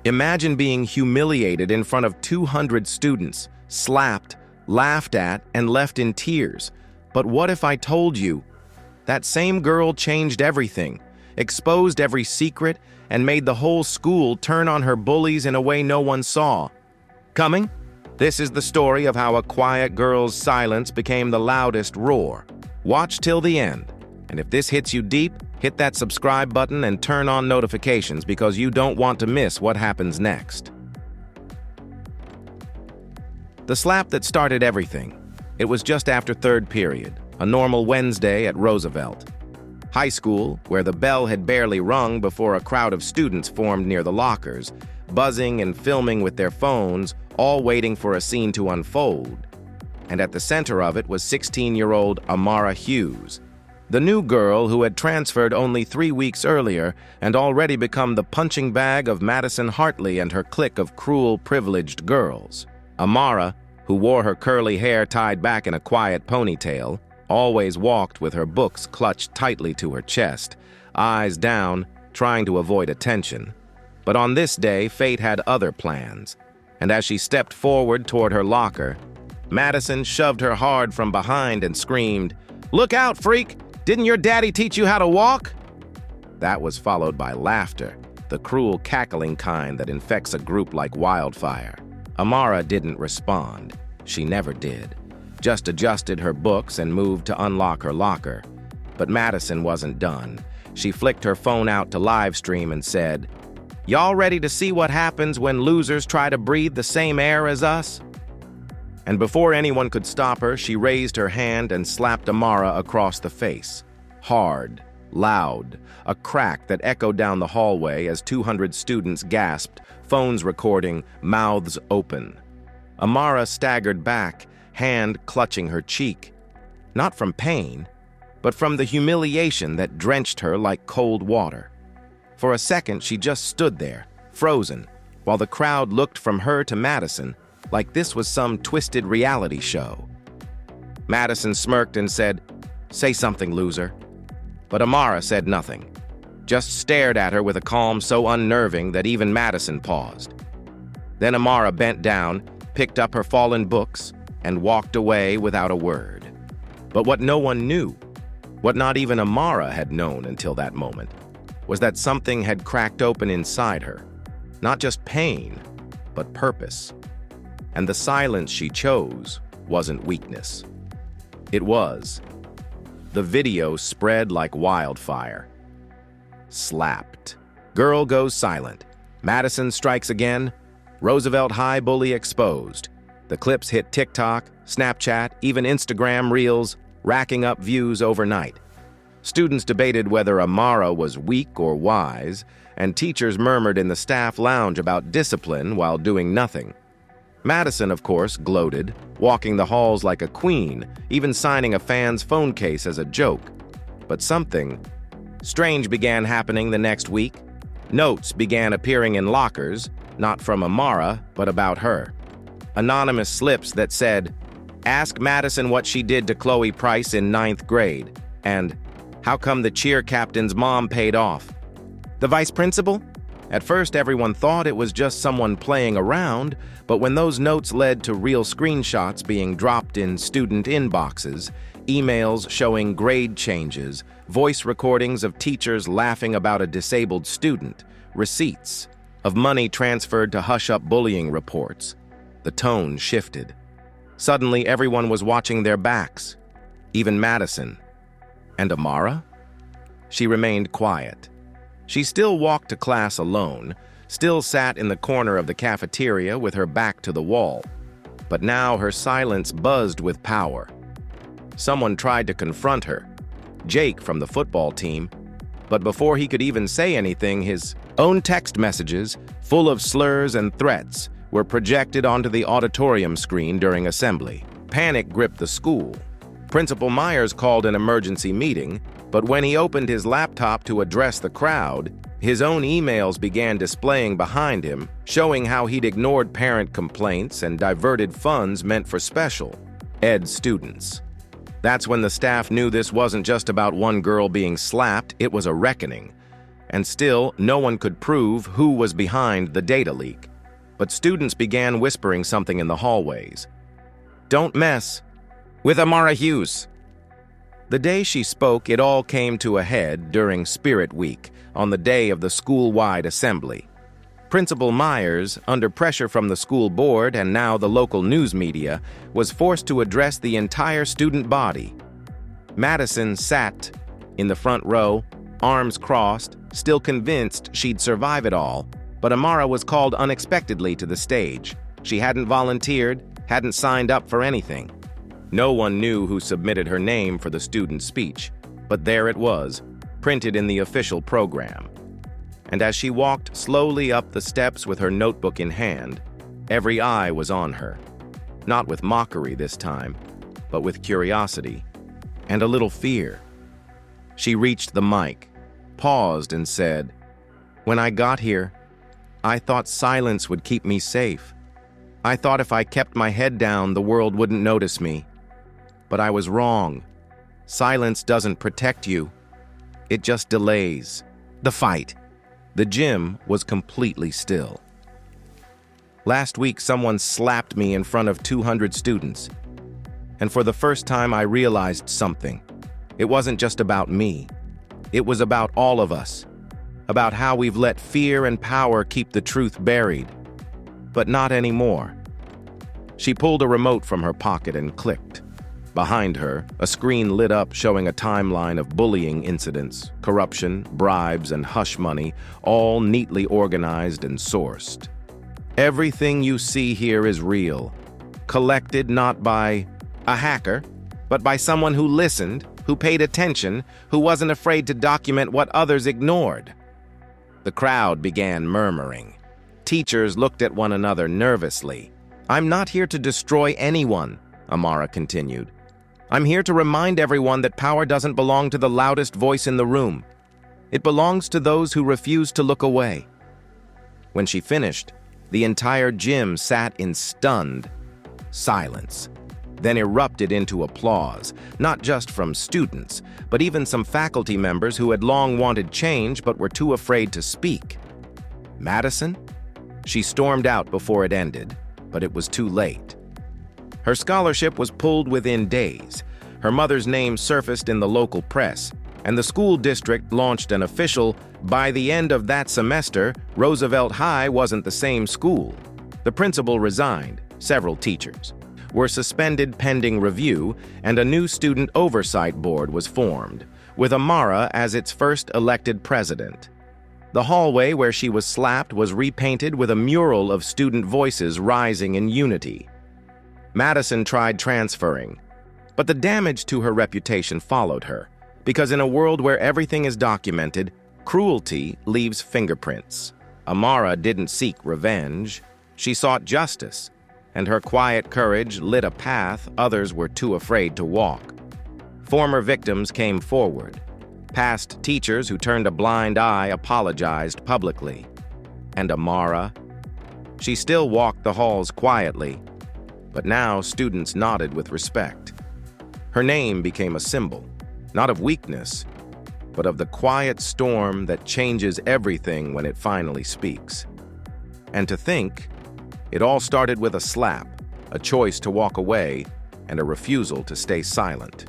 Imagine being humiliated in front of 200 students, slapped, laughed at, and left in tears. But what if I told you that same girl changed everything, exposed every secret, and made the whole school turn on her bullies in a way no one saw? Coming? This is the story of how a quiet girl's silence became the loudest roar. Watch till the end. And if this hits you deep, hit that subscribe button and turn on notifications because you don't want to miss what happens next. The slap that started everything. It was just after third period, a normal Wednesday at Roosevelt High School, where the bell had barely rung before a crowd of students formed near the lockers, buzzing and filming with their phones, all waiting for a scene to unfold. And at the center of it was 16-year-old Amara Hughes, the new girl who had transferred only 3 weeks earlier and already become the punching bag of Madison Hartley and her clique of cruel, privileged girls. Amara, who wore her curly hair tied back in a quiet ponytail, always walked with her books clutched tightly to her chest, eyes down, trying to avoid attention. But on this day, fate had other plans, and as she stepped forward toward her locker, Madison shoved her hard from behind and screamed, "Look out, freak! Didn't your daddy teach you how to walk?" That was followed by laughter, the cruel, cackling kind that infects a group like wildfire. Amara didn't respond. She never did. Just adjusted her books and moved to unlock her locker. But Madison wasn't done. She flicked her phone out to live stream and said, "Y'all ready to see what happens when losers try to breathe the same air as us?" And before anyone could stop her, she raised her hand and slapped Amara across the face. Hard, loud, a crack that echoed down the hallway as 200 students gasped, phones recording, mouths open. Amara staggered back, hand clutching her cheek. Not from pain, but from the humiliation that drenched her like cold water. For a second, she just stood there, frozen, while the crowd looked from her to Madison, like this was some twisted reality show. Madison smirked and said, "Say something, loser." But Amara said nothing, just stared at her with a calm so unnerving that even Madison paused. Then Amara bent down, picked up her fallen books, and walked away without a word. But what no one knew, what not even Amara had known until that moment, was that something had cracked open inside her. Not just pain, but purpose. And the silence she chose wasn't weakness. It was. The video spread like wildfire. Slapped. Girl goes silent. Madison strikes again. Roosevelt High bully exposed. The clips hit TikTok, Snapchat, even Instagram Reels, racking up views overnight. Students debated whether Amara was weak or wise, and teachers murmured in the staff lounge about discipline while doing nothing. Madison, of course, gloated, walking the halls like a queen, even signing a fan's phone case as a joke. But something strange began happening the next week. Notes began appearing in lockers, not from Amara, but about her. Anonymous slips that said, "Ask Madison what she did to Chloe Price in 9th grade," and "How come the cheer captain's mom paid off?" The vice principal? At first, everyone thought it was just someone playing around, but when those notes led to real screenshots being dropped in student inboxes, emails showing grade changes, voice recordings of teachers laughing about a disabled student, receipts of money transferred to hush up bullying reports, the tone shifted. Suddenly, everyone was watching their backs, even Madison. And Amara? She remained quiet. She still walked to class alone, still sat in the corner of the cafeteria with her back to the wall. But now her silence buzzed with power. Someone tried to confront her, Jake from the football team, but before he could even say anything, his own text messages, full of slurs and threats, were projected onto the auditorium screen during assembly. Panic gripped the school. Principal Myers called an emergency meeting, but when he opened his laptop to address the crowd, his own emails began displaying behind him, showing how he'd ignored parent complaints and diverted funds meant for special ed students. That's when the staff knew this wasn't just about one girl being slapped, it was a reckoning. and still no one could prove who was behind the data leak. But students began whispering something in the hallways. "Don't mess with Amara Hughes." The day she spoke, it all came to a head during Spirit Week, on the day of the school-wide assembly. Principal Myers, under pressure from the school board and now the local news media, was forced to address the entire student body. Madison sat in the front row, arms crossed, still convinced she'd survive it all, but Amara was called unexpectedly to the stage. She hadn't volunteered, hadn't signed up for anything. No one knew who submitted her name for the student speech, but there it was, printed in the official program. And as she walked slowly up the steps with her notebook in hand, every eye was on her. Not with mockery this time, but with curiosity and a little fear. She reached the mic, paused, and said, "When I got here, I thought silence would keep me safe. I thought if I kept my head down, the world wouldn't notice me. But I was wrong. Silence doesn't protect you. It just delays the fight." The gym was completely still. Last week, someone slapped me in front of 200 students. And for the first time, I realized something. It wasn't just about me. It was about all of us. About how we've let fear and power keep the truth buried. But not anymore. She pulled a remote from her pocket and clicked. Behind her, a screen lit up showing a timeline of bullying incidents, corruption, bribes, and hush money, all neatly organized and sourced. Everything you see here is real, collected not by a hacker, but by someone who listened, who paid attention, who wasn't afraid to document what others ignored. The crowd began murmuring. Teachers looked at one another nervously. "I'm not here to destroy anyone," Amara continued. "I'm here to remind everyone that power doesn't belong to the loudest voice in the room. It belongs to those who refuse to look away." When she finished, the entire gym sat in stunned silence, then erupted into applause, not just from students, but even some faculty members who had long wanted change but were too afraid to speak. Madison? She stormed out before it ended, but it was too late. Her scholarship was pulled within days. Her mother's name surfaced in the local press, and the school district launched an official, "By the end of that semester, Roosevelt High wasn't the same school." The principal resigned, several teachers were suspended pending review, and a new student oversight board was formed, with Amara as its first elected president. The hallway where she was slapped was repainted with a mural of student voices rising in unity. Madison tried transferring, but the damage to her reputation followed her, because in a world where everything is documented, cruelty leaves fingerprints. Amara didn't seek revenge. She sought justice, and her quiet courage lit a path others were too afraid to walk. Former victims came forward. Past teachers who turned a blind eye apologized publicly. And Amara? She still walked the halls quietly, but now students nodded with respect. Her name became a symbol, not of weakness, but of the quiet storm that changes everything when it finally speaks. And to think, it all started with a slap, a choice to walk away, and a refusal to stay silent.